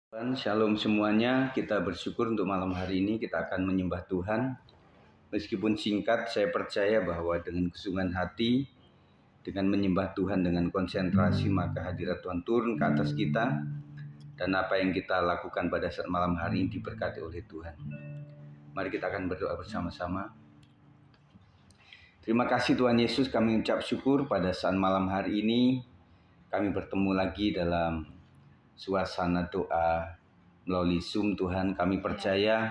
Dan shalom semuanya, kita bersyukur untuk malam hari ini kita akan menyembah Tuhan. Meskipun singkat, saya percaya bahwa dengan kesungguhan hati, dengan menyembah Tuhan dengan konsentrasi, maka hadirat Tuhan turun ke atas kita. Dan apa yang kita lakukan pada saat malam hari ini diberkati oleh Tuhan. Mari kita akan berdoa bersama-sama. Terima kasih Tuhan Yesus, kami ucap syukur pada saat malam hari ini. Kami bertemu lagi dalam suasana doa melalui Zoom. Tuhan, kami percaya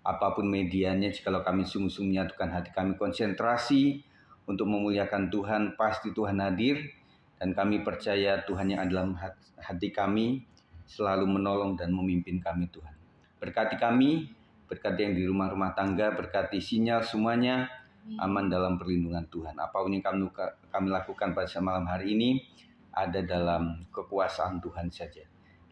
apapun medianya, jikalau kami sungguh-sungguh menyatukan hati kami konsentrasi untuk memuliakan Tuhan, pasti Tuhan hadir. Dan kami percaya Tuhan yang ada dalam hati kami selalu menolong dan memimpin kami. Tuhan, berkati kami, berkati yang di rumah-rumah tangga, berkati sinyal semuanya aman dalam perlindungan Tuhan. Apapun yang kami lakukan pada malam hari ini ada dalam kekuasaan Tuhan saja.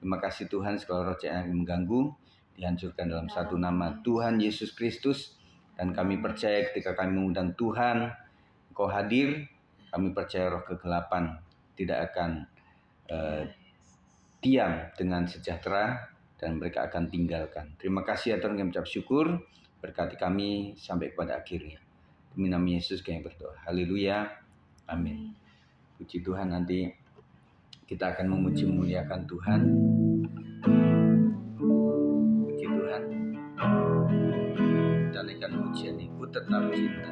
Terima kasih Tuhan, segala roh yang mengganggu dihancurkan dalam satu nama Tuhan Yesus Kristus. Dan kami percaya ketika kami mengundang Tuhan, Engkau hadir. Kami percaya roh kegelapan tidak akan diam dengan sejahtera dan mereka akan tinggalkan. Terima kasih ya Tuhan, kami ucap syukur. Berkati kami sampai kepada akhirnya. Demi nama Yesus kami berdoa. Haleluya. Amin. Puji Tuhan, nanti kita akan memuji memuliakan Tuhan. Puji Tuhan. Kita naikkan pujian ini, ku tetap cinta.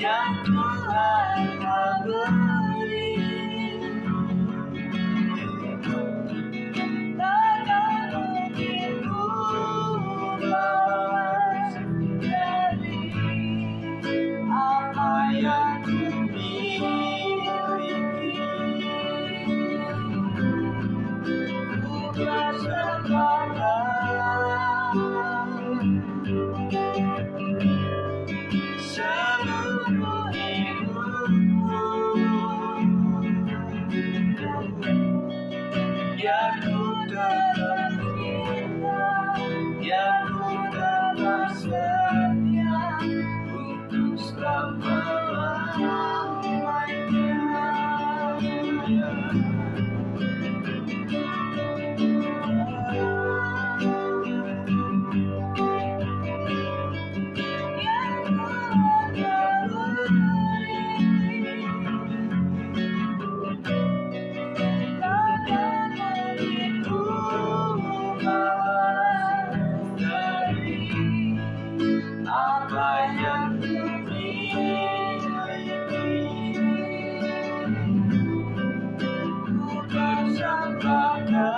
yang Tuhan telah beri. Takkan mungkin ku balas dari apa yang ku miliki. Ku persembahkan seluruh hidupku, biar ku tetap cinta, biar ku tetap setia untuk selama-lamanya. Apa yang ku miliki, ku persembahkan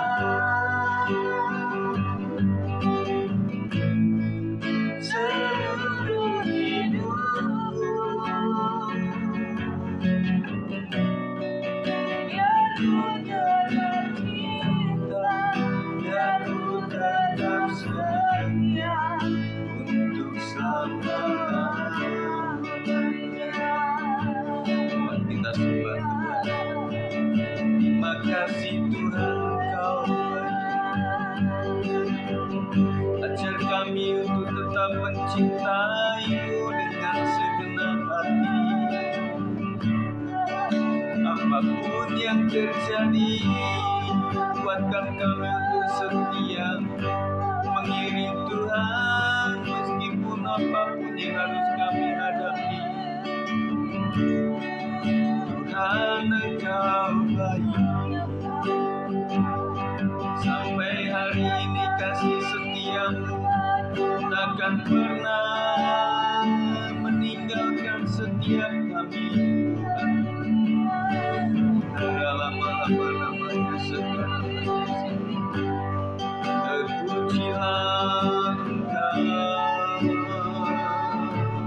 seluruh hidupku, biar ku tetap cinta, biar ku tetap setia untuk selama-lamanya. Kita sembah Tuhan. Terima kasih Tuhan, Engkau baik. Ajar kami untuk tetap mencintai-Mu dengan segenap hati. Apapun yang terjadi, kuatkan kami untuk setia mengiring Tuhan, meskipun apapun yang harus kami hadapi. Tuhan, Engkau baik. Sampai hari ini kasih setia-Mu takkan pernah meninggalkan setiap kami. Dalam lama-lamanya sekarang terpujilah Engkau.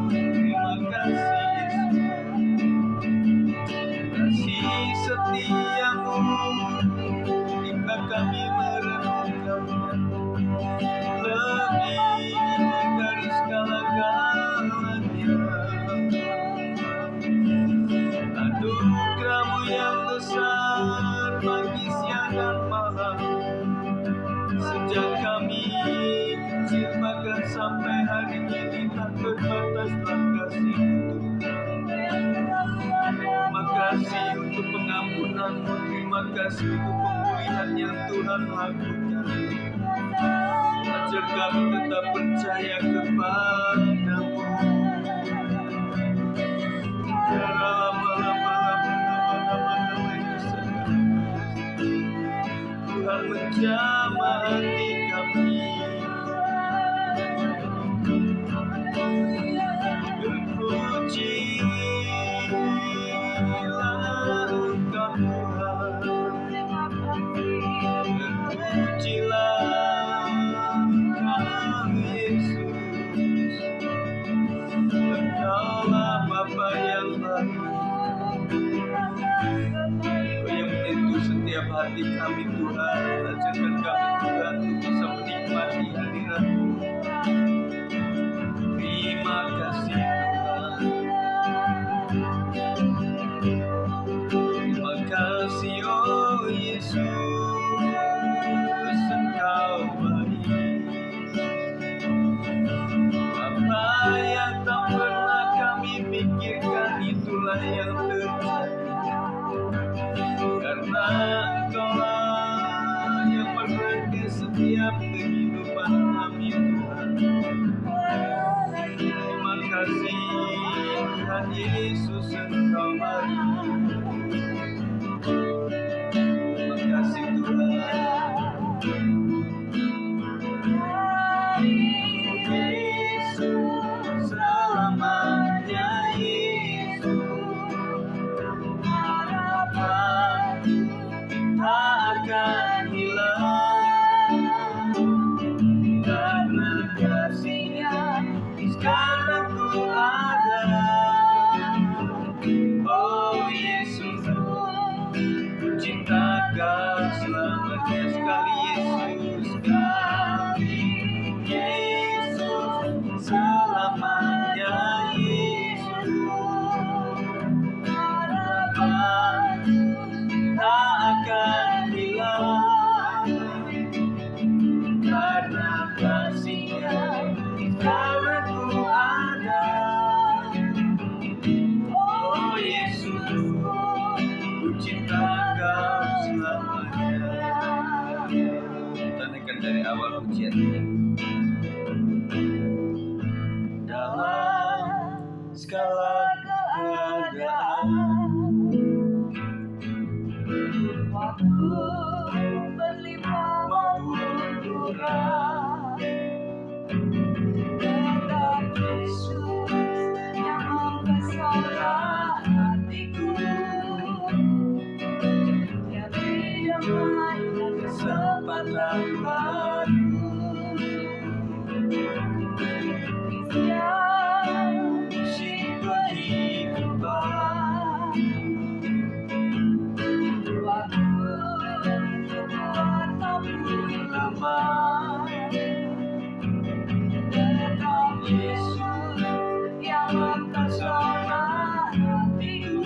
Terima kasih Yesus, kasih setia-Mu hingga kami merenungkannya lebih dari segala-galanya. Anugerah-Mu yang besar pagi, siang, dan malam, sejak kami kecil bahkan sampai hari ini tak berbataslah kasih Tuhan. Terima kasih untuk pengampunan-Mu, terima kasih untuk pemulihan yang Tuhan lakukan. Ajar kami tetap percaya kepada-Mu. Tuhan menjamah hati kami. Terpujilah Engkau Tuhan, terpujilah Engkau Yesus. Engkaulah Bapa yang baik, Engkau yang menyentuh setiap hati kami Tuhan. Ajarkan kami Tuhan untuk bisa menikmati hadirat-Mu. Terima kasih Tuhan. Terima kasih oh Yesus, Engkau baik. Apa yang tak pernah kami pikirkan itulah yang terjadi, karena Engkaulah yang merangkai setiap kehidupan kami Tuhan. Terima kasih Tuhan Yesus, Engkau baik. Terima kasih Tuhan. Yesus selamanya Yesus. Yesus, harapan tak akan hilang, karena kasih-Nya sekarang ku ada. Oh Yesus, ku cinta Kau selamanya. Kita naikkan dari awal pujian ini. Dalam segala keadaan, waktu berlimpah maupun kurang, tetap Yesus yang mempesona hatiku. Jadi damai dan kesempatan baru, isi kehidupan. Waktu tak pun lama, tetap Yesus yang mempesona hatiku.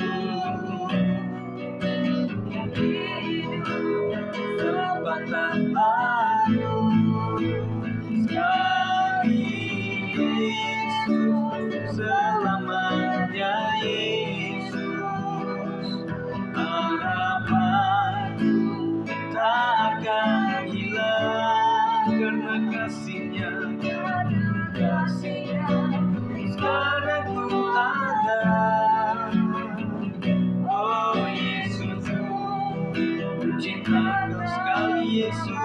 Yang hidup kesempatan baru, sekali Yesus, selamanya Yesus. Harapan tak akan hilang, karena kasih-Nya sekarang ku ada. Oh Yesus, ku cinta Kau sekali Yesus,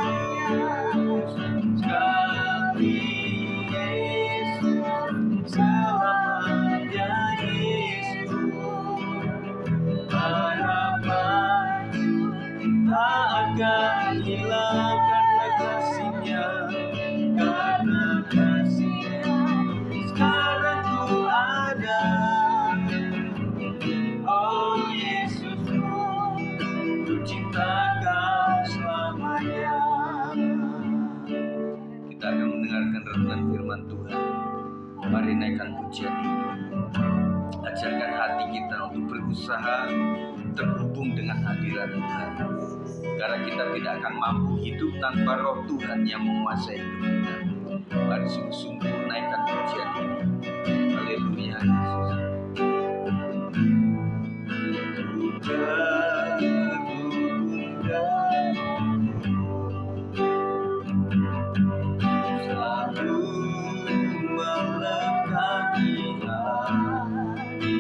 sekali Yesus, selamanya Yesus. Harapan tak akan hilang, karena kasih-Nya, karena kasih-Nya sekarang ku ada. Oh Yesus, ku cinta Kau selamanya. Kita akan mendengarkan renungan firman Tuhan. Mari naikkan pujian ini. Ajarkan hati kita untuk berusaha terhubung dengan hadirat Tuhan, karena kita tidak akan mampu hidup tanpa Roh Tuhan yang menguasai hidup kita. Mari sungguh-sungguh naikkan pujian ini. Haleluya Yesus. Selalu melekati hati,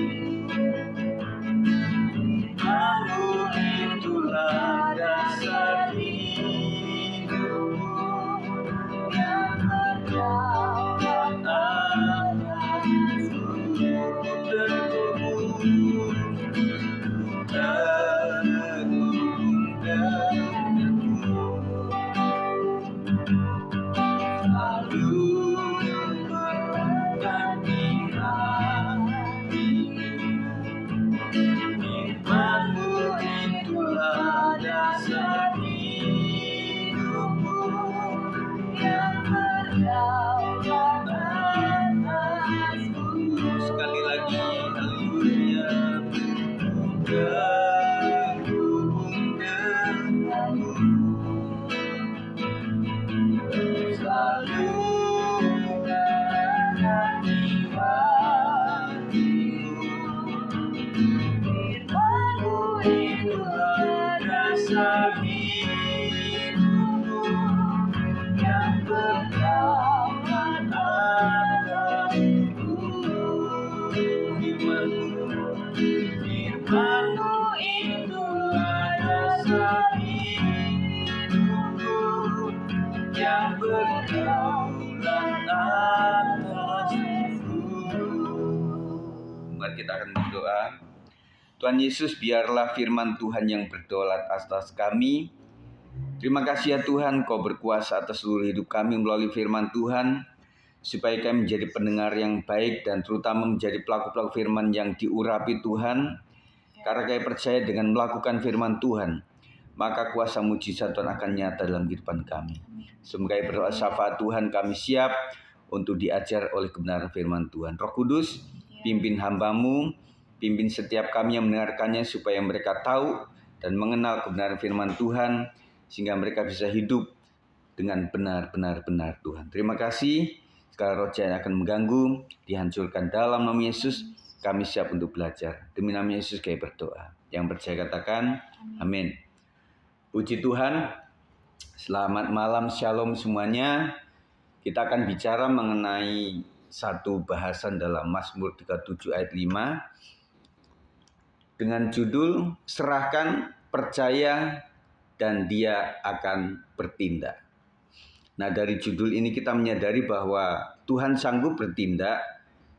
lalu itulah dasar hidupku yang berdaulat atasku. Terhubung denganmu, selalu melekati hati. Firman-Mu itulah dasar hidupku yang berdaulat atasku. Sekali lagi, haleluya. Terhubung denganmu, selalu melekati hatiku. Firman-Mu itulah dasar hidupku yang berdaulat atasku. Firman-Mu itulah dasar hidupku yang berdaulat atasku. Mari kita akan berdoa. Tuhan Yesus, biarlah firman Tuhan yang berdaulat atas kami. Terima kasih ya Tuhan, Kau berkuasa atas seluruh hidup kami melalui firman Tuhan, supaya kami menjadi pendengar yang baik dan terutama menjadi pelaku-pelaku firman yang diurapi Tuhan. Karena kami percaya dengan melakukan firman Tuhan, maka kuasa mujizat Tuhan akan nyata dalam kehidupan kami. Semoga berdoa syafaat Tuhan, kami siap untuk diajar oleh kebenaran firman Tuhan. Roh Kudus, pimpin hamba-Mu, pimpin setiap kami yang mendengarkannya supaya mereka tahu dan mengenal kebenaran firman Tuhan, sehingga mereka bisa hidup dengan benar-benar Tuhan. Terima kasih. Segala roh jahat akan mengganggu, dihancurkan dalam nama Yesus. Kami siap untuk belajar. Demi nama Yesus kami berdoa. Yang percaya katakan, amin. Puji Tuhan. Selamat malam, shalom semuanya. Kita akan bicara mengenai satu bahasan dalam Mazmur 37 ayat 5 dengan judul serahkan, percaya, dan dia akan bertindak. Nah, dari judul ini kita menyadari bahwa Tuhan sanggup bertindak,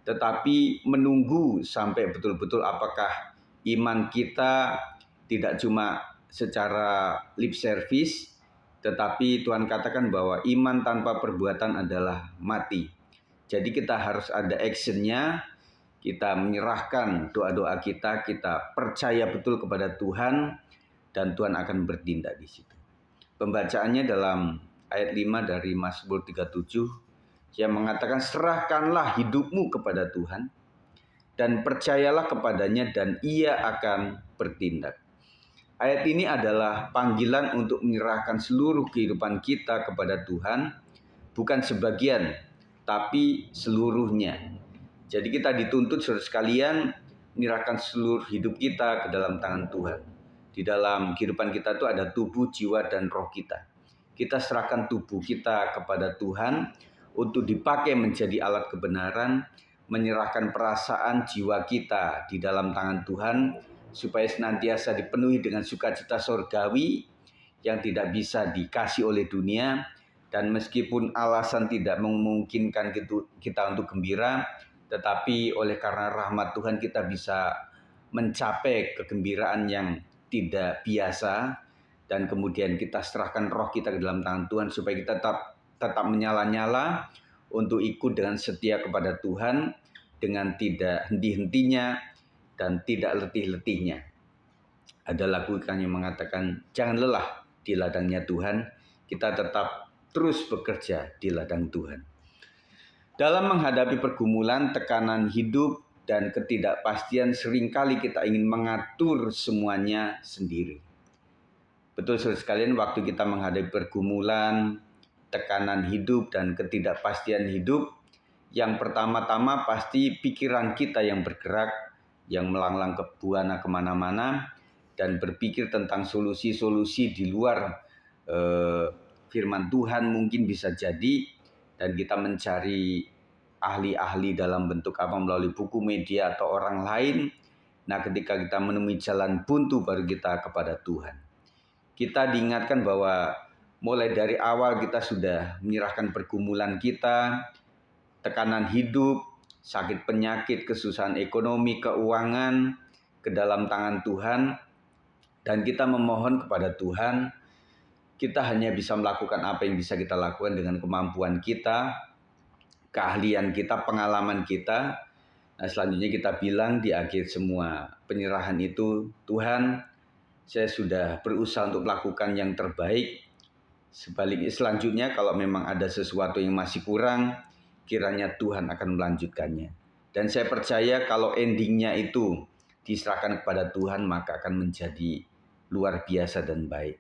tetapi menunggu sampai betul-betul apakah iman kita tidak cuma secara lip service, tetapi Tuhan katakan bahwa iman tanpa perbuatan adalah mati. Jadi kita harus ada actionnya, kita menyerahkan doa-doa kita, kita percaya betul kepada Tuhan, dan Tuhan akan bertindak di situ. Pembacaannya dalam ayat 5 dari Mazmur 37 yang mengatakan serahkanlah hidupmu kepada Tuhan dan percayalah kepadanya dan ia akan bertindak. Ayat ini adalah panggilan untuk menyerahkan seluruh kehidupan kita kepada Tuhan, bukan sebagian, tapi seluruhnya. Jadi kita dituntut saudara sekalian menyerahkan seluruh hidup kita ke dalam tangan Tuhan. Di dalam kehidupan kita itu ada tubuh, jiwa, dan roh kita. Kita serahkan tubuh kita kepada Tuhan untuk dipakai menjadi alat kebenaran, menyerahkan perasaan jiwa kita di dalam tangan Tuhan, supaya senantiasa dipenuhi dengan sukacita surgawi yang tidak bisa dikasih oleh dunia. Dan meskipun alasan tidak memungkinkan kita untuk gembira, tetapi oleh karena rahmat Tuhan kita bisa mencapai kegembiraan yang tidak biasa. Dan kemudian kita serahkan roh kita ke dalam tangan Tuhan supaya kita tetap menyala-nyala untuk ikut dengan setia kepada Tuhan dengan tidak henti-hentinya dan tidak letih-letihnya. Ada lagu yang mengatakan jangan lelah di ladangnya Tuhan, kita tetap terus bekerja di ladang Tuhan. Dalam menghadapi pergumulan, tekanan hidup, dan ketidakpastian seringkali kita ingin mengatur semuanya sendiri. Betul saudara sekalian, waktu kita menghadapi pergumulan, tekanan hidup, dan ketidakpastian hidup, yang pertama-tama pasti pikiran kita yang bergerak, yang melanglang ke buana kemana-mana, dan berpikir tentang solusi-solusi di luar firman Tuhan mungkin bisa jadi, dan kita mencari ahli-ahli dalam bentuk apa melalui buku, media, atau orang lain. Nah, ketika kita menemui jalan buntu baru kita kepada Tuhan. Kita diingatkan bahwa mulai dari awal kita sudah menyerahkan pergumulan kita, tekanan hidup, sakit penyakit, kesusahan ekonomi, keuangan ke dalam tangan Tuhan. Dan kita memohon kepada Tuhan, kita hanya bisa melakukan apa yang bisa kita lakukan dengan kemampuan kita, keahlian kita, pengalaman kita. Nah, selanjutnya kita bilang di akhir semua penyerahan itu, Tuhan, saya sudah berusaha untuk melakukan yang terbaik. Selanjutnya kalau memang ada sesuatu yang masih kurang, kiranya Tuhan akan melanjutkannya. Dan saya percaya kalau endingnya itu diserahkan kepada Tuhan, maka akan menjadi luar biasa dan baik.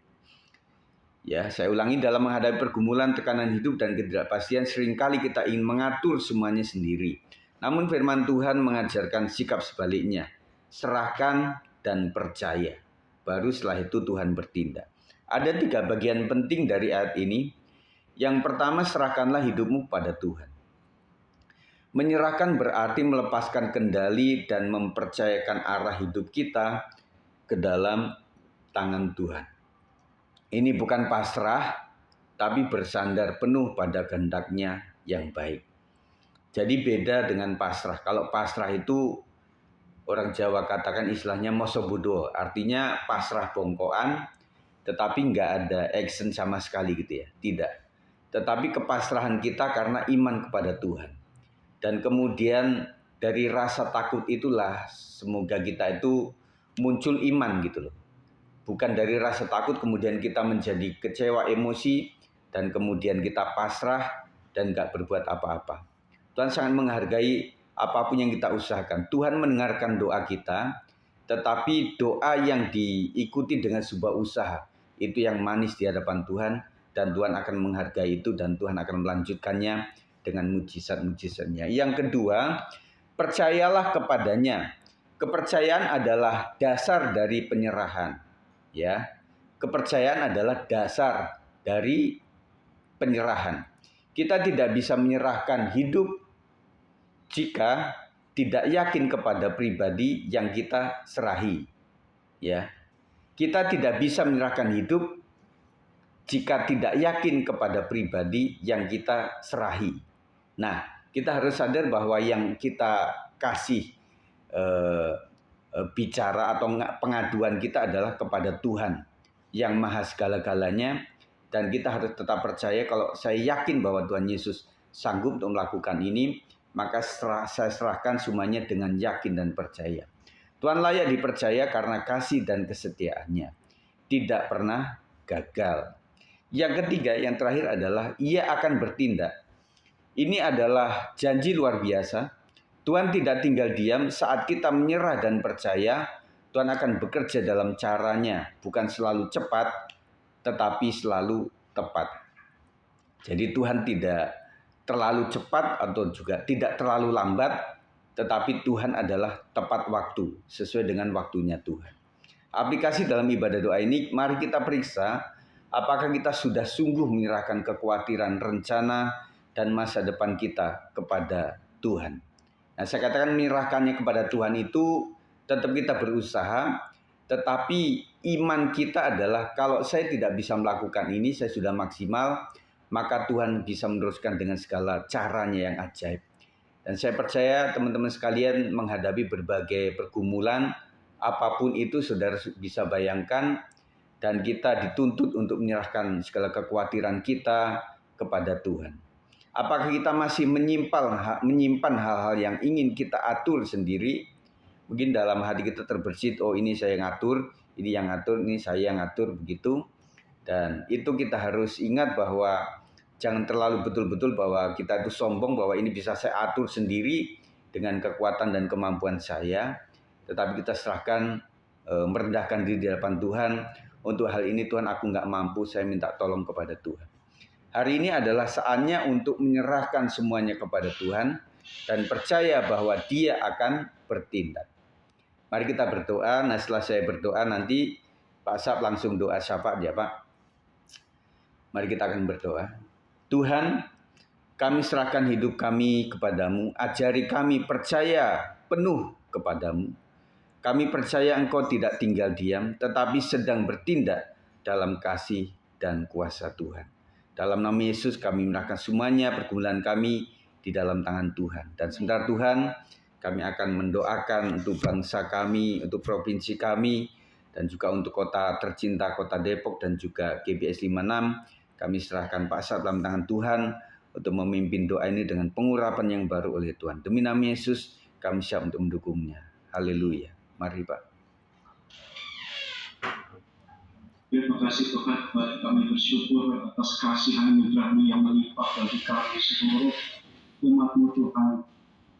Ya, saya ulangi, dalam menghadapi pergumulan, tekanan hidup, dan ketidakpastian, seringkali kita ingin mengatur semuanya sendiri. Namun firman Tuhan mengajarkan sikap sebaliknya. Serahkan dan percaya. Baru setelah itu Tuhan bertindak. Ada 3 bagian penting dari ayat ini. Yang pertama, serahkanlah hidupmu pada Tuhan. Menyerahkan berarti melepaskan kendali dan mempercayakan arah hidup kita ke dalam tangan Tuhan. Ini bukan pasrah, tapi bersandar penuh pada kehendak-Nya yang baik. Jadi beda dengan pasrah. Kalau pasrah itu orang Jawa katakan istilahnya mosobodo, artinya pasrah bongkoan, tetapi nggak ada action sama sekali gitu ya. Tidak. Tetapi kepasrahan kita karena iman kepada Tuhan. Dan kemudian dari rasa takut itulah semoga kita itu muncul iman gitu loh. Bukan dari rasa takut kemudian kita menjadi kecewa emosi dan kemudian kita pasrah dan nggak berbuat apa-apa. Tuhan sangat menghargai apapun yang kita usahakan. Tuhan mendengarkan doa kita, tetapi doa yang diikuti dengan sebuah usaha, itu yang manis di hadapan Tuhan, dan Tuhan akan menghargai itu, dan Tuhan akan melanjutkannya dengan mujizat-mujizatnya. Yang kedua, percayalah kepadanya. Kepercayaan adalah dasar dari penyerahan. Ya, kepercayaan adalah dasar dari penyerahan. Kita tidak bisa menyerahkan hidup jika tidak yakin kepada pribadi yang kita serahi. Ya, kita tidak bisa menyerahkan hidup jika tidak yakin kepada pribadi yang kita serahi. Nah, kita harus sadar bahwa yang kita kasih bicara atau pengaduan kita adalah kepada Tuhan yang maha segala-galanya, dan kita harus tetap percaya kalau saya yakin bahwa Tuhan Yesus sanggup untuk melakukan ini, maka saya serahkan semuanya dengan yakin dan percaya. Tuhan layak dipercaya karena kasih dan kesetiaannya, tidak pernah gagal. Yang ketiga, yang terakhir adalah Ia akan bertindak. Ini adalah janji luar biasa. Tuhan tidak tinggal diam saat kita menyerah dan percaya. Tuhan akan bekerja dalam caranya, bukan selalu cepat, tetapi selalu tepat. Jadi Tuhan tidak terlalu cepat atau juga tidak terlalu lambat, tetapi Tuhan adalah tepat waktu, sesuai dengan waktunya Tuhan. Aplikasi dalam ibadah doa ini, mari kita periksa apakah kita sudah sungguh menyerahkan kekhawatiran, rencana, dan masa depan kita kepada Tuhan. Nah, saya katakan menyerahkannya kepada Tuhan itu tetap kita berusaha, tetapi iman kita adalah kalau saya tidak bisa melakukan ini, saya sudah maksimal, maka Tuhan bisa meneruskan dengan segala caranya yang ajaib. Dan saya percaya teman-teman sekalian menghadapi berbagai pergumulan, apapun itu saudara bisa bayangkan, dan kita dituntut untuk menyerahkan segala kekhawatiran kita kepada Tuhan. Apakah kita masih menyimpan hal-hal yang ingin kita atur sendiri? Mungkin dalam hati kita terbersit, oh ini saya yang atur, ini yang atur, ini saya yang atur, begitu. Dan itu kita harus ingat bahwa jangan terlalu betul-betul bahwa kita itu sombong bahwa ini bisa saya atur sendiri dengan kekuatan dan kemampuan saya. Tetapi kita serahkan, merendahkan diri di hadapan Tuhan. Untuk hal ini Tuhan, aku nggak mampu, saya minta tolong kepada Tuhan. Hari ini adalah saatnya untuk menyerahkan semuanya kepada Tuhan dan percaya bahwa Dia akan bertindak. Mari kita berdoa. Nah, setelah saya berdoa nanti Pak Sab langsung doa syafaat ya Pak. Mari kita akan berdoa. Tuhan, kami serahkan hidup kami kepadamu. Ajari kami percaya penuh kepadamu. Kami percaya Engkau tidak tinggal diam, tetapi sedang bertindak dalam kasih dan kuasa Tuhan. Dalam nama Yesus kami menyerahkan semuanya pergumulan kami di dalam tangan Tuhan. Dan sebentar Tuhan, kami akan mendoakan untuk bangsa kami, untuk provinsi kami, dan juga untuk kota tercinta, kota Depok, dan juga GBS 56. Kami serahkan Pak Sat dalam tangan Tuhan untuk memimpin doa ini dengan pengurapan yang baru oleh Tuhan. Demi nama Yesus, kami siap untuk mendukungnya. Haleluya. Mari Pak. Terima kasih Tuhan, kami bersyukur atas kasih anugerah-Mu yang melimpah bagi kami seluruh umat-Mu Tuhan.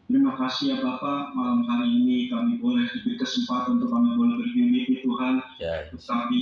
Terima kasih ya Bapak, malam hari ini kami boleh diberi kesempatan untuk kami boleh berunity Tuhan. Tetapi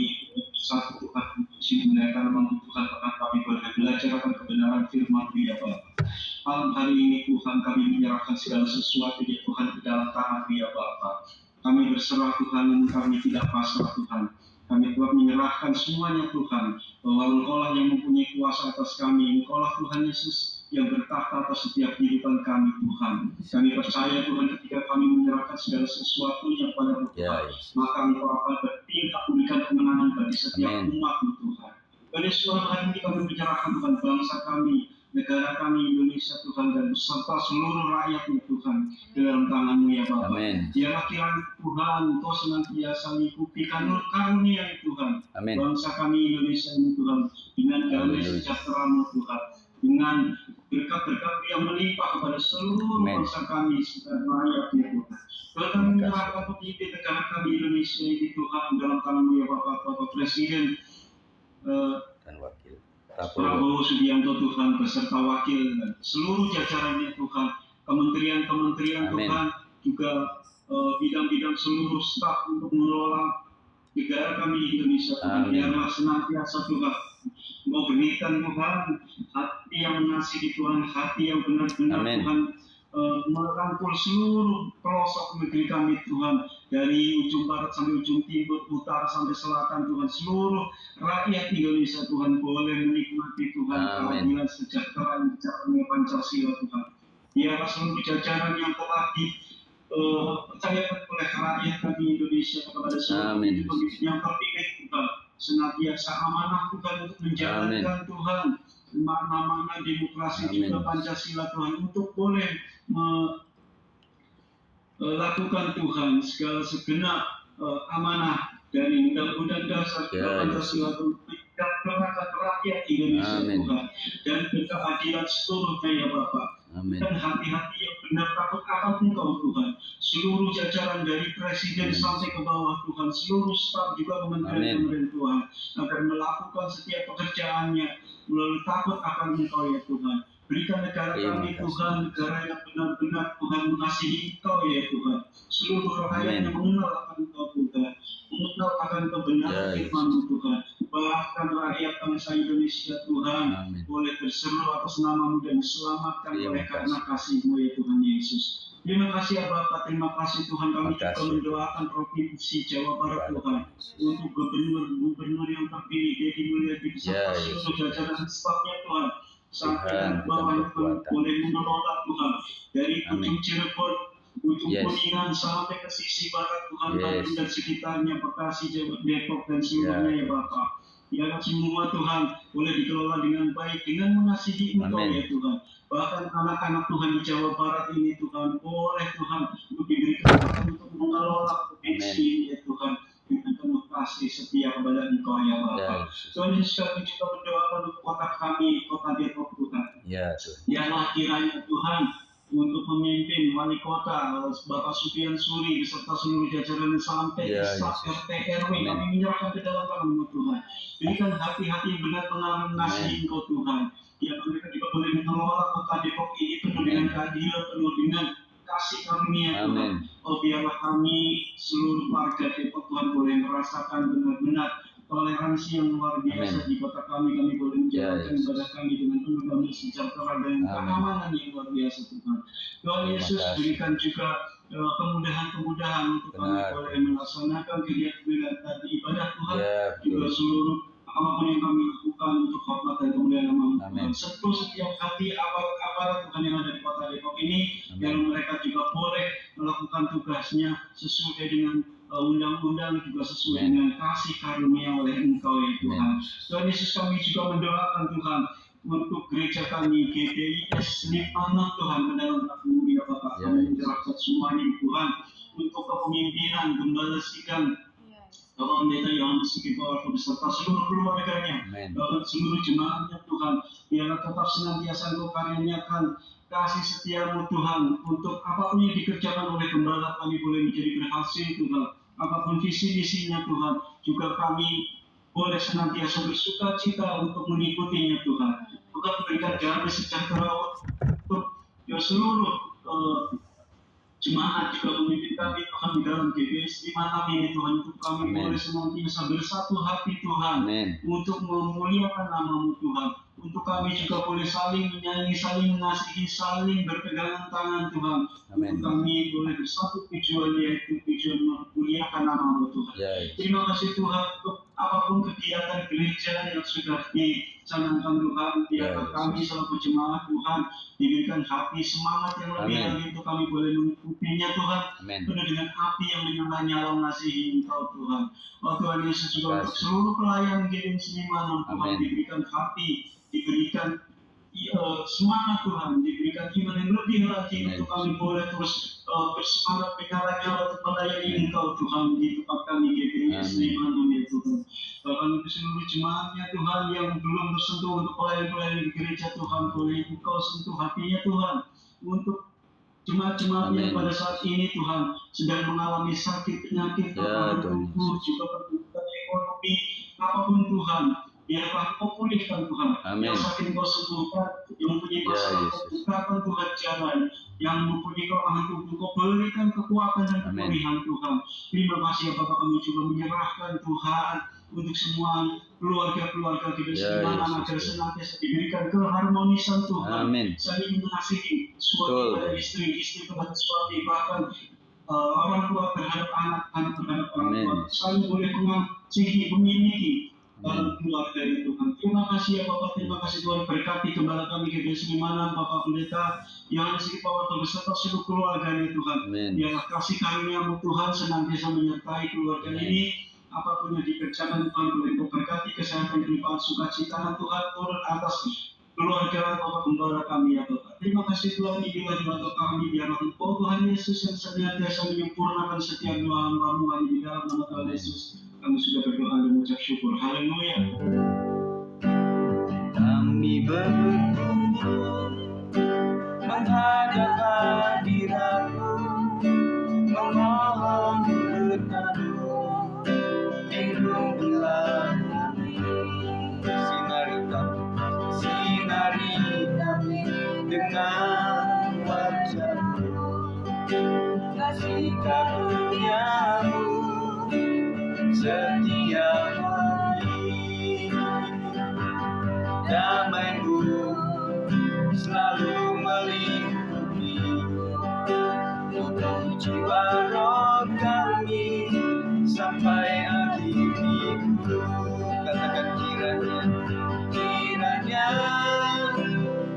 satu Tuhan puji menaikkan nama Tuhan, bahkan kami boleh belajar akan kebenaran firman-Mu ya Bapak. Malam hari ini Tuhan, kami menyerahkan segala sesuatu ya Tuhan ke dalam tangan-Mu ya Bapak. Kami berserah Tuhan, kami tidak pasrah Tuhan. Kami telah menyerahkan semuanya Tuhan, bahwa Engkau yang mempunyai kuasa atas kami, Engkau Tuhan Yesus yang bertahta atas setiap kehidupan kami Tuhan. Kami percaya Tuhan ketika kami menyerahkan segala sesuatunya pada Tuhan, maka Engkau akan bertindak memberikan kemenangan bagi setiap umat-Mu Tuhan. Pada suatu hari ini kami menyerahkan Tuhan bangsa kami, negara kami Indonesia Tuhan, dan beserta seluruh rakyat-Mu Tuhan di dalam tangan-Mu ya Bapa. Biarlah kiranya Tuhan Engkau senantiasa mengikuti kanun karunia Tuhan. Amen. Bangsa kami Indonesia ini Tuhan, dengan damai sejahtera-Mu Tuhan, dengan berkat-berkat yang melimpah kepada seluruh bangsa kami dan rakyat-Mu Tuhan. Tuhan kami menyerahkan pemimpin negara kami Indonesia ini Tuhan dalam tangan-Mu ya Bapak, Bapak Presiden dan wakil Prabowo Subianto Tuhan beserta wakil dan seluruh jajarannya Tuhan, kementerian-kementerian Amin. Tuhan, juga bidang-bidang seluruh staf untuk mengelola negara kami Indonesia Tuhan. Amin. Biarlah senantiasa Tuhan memberikan Tuhan hati yang mengasihi Tuhan, hati yang benar-benar Amin. Tuhan merangkul seluruh pelosok negeri kami Tuhan, dari ujung barat sampai ujung timur, utara sampai selatan Tuhan, seluruh rakyat Indonesia Tuhan boleh menikmati Tuhan Amin. keadilan sejahtera yang dicapai Pancasila Tuhan. Biarlah seluruh jajaran yang telah dipercayakan oleh rakyat kami Indonesia kepada seluruh Amin. pemimpin yang terpilih Tuhan senantiasa amanah Tuhan untuk menjalankan Tuhan mana-mana demokrasi Amin. juga Pancasila Tuhan, untuk boleh melakukan Tuhan segala segenap amanah dari undang-undang dasar Pancasila Tuhan, menjalankan rakyat Indonesia Amin. Tuhan, dan keadilan seluruhnya ya Bapak. Amin. Dan hati-hati yang benar takut akan Engkau Tuhan, seluruh jajaran dari presiden sampai ke bawah Tuhan, seluruh staf juga kementerian-kementerian Tuhan, agar melakukan setiap pekerjaannya melalui takut akan Engkau ya Tuhan. Berikan negara kami Tuhan, negara yang benar-benar Tuhan mengasihi Engkau ya Tuhan. Seluruh rakyatnya mengenal akan Engkau Tuhan, mengenal akan kebenaran firman-Mu Tuhan. Bahkan rakyat bangsa Indonesia Tuhan boleh berseru atas nama-Mu dan diselamatkan oleh karena kasih-Mu ya Tuhan Yesus. Terima kasih ya Bapak, terima kasih Tuhan. Kami juga mendoakan Provinsi Jawa Barat Tuhan, untuk gubernur yang terpilih Deddy Mulyadi beserta seluruh jajaran stafnya Tuhan, sampai bawah Tuhan boleh mengelola Tuhan, dari ujung Cirebon, ujung Kuningan sampai ke sisi barat Tuhan, Bandung dan sekitarnya, Bekasi, Depok dan seluruhnya ya Bapak. Biarlah semua Tuhan boleh dikelola dengan baik, dengan mengasihi Engkau ya Tuhan. Bahkan anak-anak Tuhan di Jawa Barat ini Tuhan, boleh Tuhan untuk diberi kesempatan untuk mengelola provinsi ini ya Tuhan, dengan penuh kasih setia kepada Engkau ya Bapak. Tuhan Yesus, kami juga berdoa untuk kota kami, kota Depok Tuhan. Biarlah kiranya Tuhan untuk memimpin wali kota Bapak Supian Suri beserta seluruh jajaran sampai ke staf RT RW, kami menyerahkan ke dalam tangan-Mu Tuhan. Berikan hati-hati yang benar pengalaman mengasihi Engkau Tuhan. Biar mereka juga boleh mengelola kota Depok ini penuh dengan keadilan, penuh dengan kasih karunia Tuhan. Oh biarlah kami seluruh warga Depok Tuhan boleh merasakan benar-benar toleransi yang luar biasa di kota kami. Kami boleh menjalankan ibadah kami dengan penuh damai sejahtera dan keamanan yang luar biasa Tuhan. Tuhan Yesus, berikan juga kemudahan-kemudahan untuk kami boleh melaksanakan kegiatan ibadah Tuhan, juga seluruh apapun yang kami lakukan untuk hormat dan kemuliaan nama Tuhan. Sentuh setiap hati aparat Tuhan yang ada di kota Depok ini, biar mereka juga boleh melakukan tugasnya sesuai dengan undang-undang, juga sesuai dengan kasih karunia oleh Engkau ya Tuhan. Tuhan Yesus, kami juga mendoakan Tuhan untuk gereja kami GBIS Lipangan Tuhan, ke dalam tangan-Mu ya Bapak. Kami menyerahkan semuanya Tuhan, untuk kepemimpinan Gembala Sikan Bapak Pendeta Yohanes Sugiparto beserta seluruh keluarganya, bahkan seluruh jemaatnya Tuhan. Biarlah tetap senantiasa Engkau karuniakan kasih setia-Mu Tuhan, untuk apapun yang dikerjakan oleh Gembala kami boleh menjadi berhasil Tuhan. Apapun visi misinya Tuhan, juga kami boleh senantiasa bersuka cita untuk mengikutinya Tuhan. Tuhan berikan damai sejahtera untuk seluruh jemaat, juga memimpin kami Tuhan di dalam GBIS Lipangan ini Tuhan, untuk kami boleh senantiasa bersatu hati Tuhan, untuk memuliakan nama-Mu Tuhan, untuk kami juga boleh saling menyayangi, saling mengasihi, saling berpegangan tangan Tuhan, untuk kami boleh bersatu tujuan, yaitu tujuan memuliakan nama-Mu Tuhan. Terima kasih Tuhan untuk apapun kegiatan gereja yang sudah dicanangkan Tuhan. Biarlah kami selaku jemaat Tuhan diberikan hati semangat yang lebih lagi untuk kami boleh mengikutinya Tuhan, penuh dengan api yang menyala-nyala mengasihi Engkau Tuhan. Oh Tuhan Yesus, juga untuk seluruh pelayan GBIS Lipangan Tuhan diberikan hati, diberikan semangat Tuhan, diberikan iman yang lebih lagi untuk kami boleh terus bersemangat menyala-nyala untuk melayani Engkau Tuhan di tempat kami GBIS Lipangan ya Tuhan. Bahkan untuk seluruh jemaatnya Tuhan yang belum tersentuh untuk pelayan-pelayan di gereja Tuhan, boleh Engkau sentuh hatinya Tuhan, untuk jemaat-jemaat yang pada saat ini Tuhan sedang mengalami sakit, penyakit, tubuh, juga pergumulan ekonomi, apapun Tuhan, biarlah Kau pulihkan Tuhan, Amin. yang sakit Kau sembuhkan, yang mempunyai Ya, masalah Kau Yesus. bukakan Tuhan jalan, yang mempunyai kelemahan tubuh Kau berikan kekuatan dan Amin. kemuliaan Tuhan. Terima kasih ya Bapak, kami juga menyerahkan Tuhan untuk semua keluarga-keluarga kita Ya, seiman Yesus. agar senantiasa diberikan keharmonisan Tuhan, Amin. saling mengasihi suami Betul. pada istri, istri kepada suami, bahkan orang tua terhadap anak, anak terhadap orang tua, Amin. saling boleh mengasihi, memiliki Amin. keluarga itu Tuhan. Terima kasih ya Bapak, terima kasih Tuhan, berkati gembala kami ke Selimanan, Bapak Pendeta yang Sri Pawato beserta seluruh keluarganya Tuhan. Amin. Biarlah kasih karunia-Mu Tuhan senantiasa menyertai keluarga Amin. ini. Apapun yang dikerjakan Tuhan, boleh Kau berkati kesehatan, kelimpahan, sukacita Tuhan turun atas keluarga Bapak Gembala kami ya Bapak. Terima kasih Tuhan, inilah doa kami, biarlah Engkau Tuhan Yesus yang senantiasa menyempurnakan setiap doa hamba-Mu hanya di dalam nama Tuhan Yesus. Kami sudah berdoa dan mengucap syukur. Haleluya. Kami berkumpul menghadap hadirat-Mu, memohon berkata-Mu, lindungilah kami, sinari kami dengan wajah-Mu, kasih karunia-Mu setiap hari. Damai-Mu selalu melingkupi tubuh jiwa roh kami sampai akhir hidup. Katakan kiranya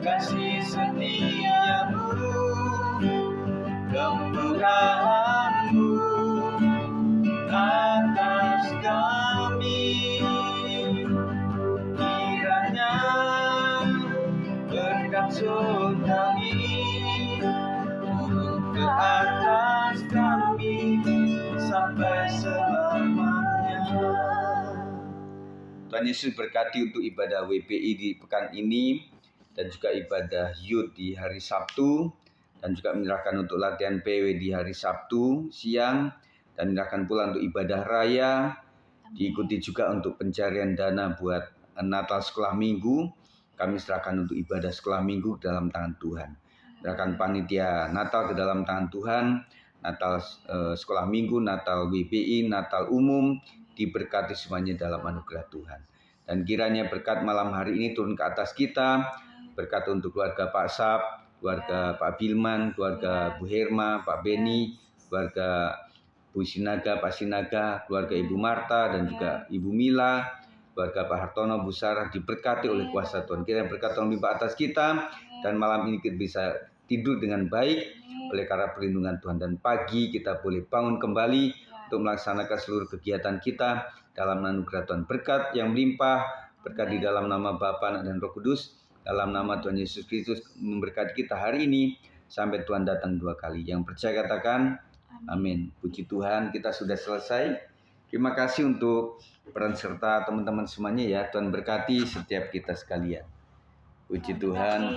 kasih setia-Mu, kemurahan-Mu atas kami. Kiranya berkat surgawi turun ke atas kami sampai selamanya. Tuhan Yesus berkati untuk ibadah WPI di pekan ini dan juga ibadah Youth di hari Sabtu, dan juga menyerahkan untuk latihan PW di hari Sabtu siang, dan menyerahkan pula untuk ibadah raya, diikuti juga untuk pencarian dana buat Natal sekolah minggu. Kami serahkan untuk ibadah sekolah minggu dalam tangan Tuhan. Serahkan panitia Natal ke dalam tangan Tuhan. Natal sekolah minggu, Natal WPI, Natal umum, diberkati semuanya dalam anugerah Tuhan. Dan kiranya berkat malam hari ini turun ke atas kita. Berkat untuk keluarga Pak Sap, keluarga Pak Bilman, keluarga Bu Herma, Pak Beni, keluarga Bu Sinaga, Pak Sinaga, keluarga Ibu Marta, dan juga Ibu Mila, keluarga Pak Hartono, Bu Sarah, diberkati oleh kuasa Tuhan. Kiranya berkat Tuhan limpah atas kita, dan malam ini kita bisa tidur dengan baik oleh karena perlindungan Tuhan. Dan pagi kita boleh bangun kembali untuk melaksanakan seluruh kegiatan kita dalam anugerah Tuhan. Berkat yang melimpah, berkat di dalam nama Bapa, Anak, dan Roh Kudus, dalam nama Tuhan Yesus Kristus memberkati kita hari ini sampai Tuhan datang 2 kali. Yang percaya katakan amin. Puji Tuhan, kita sudah selesai. Terima kasih untuk peran serta teman-teman semuanya ya. Tuhan berkati setiap kita sekalian. Puji Tuhan.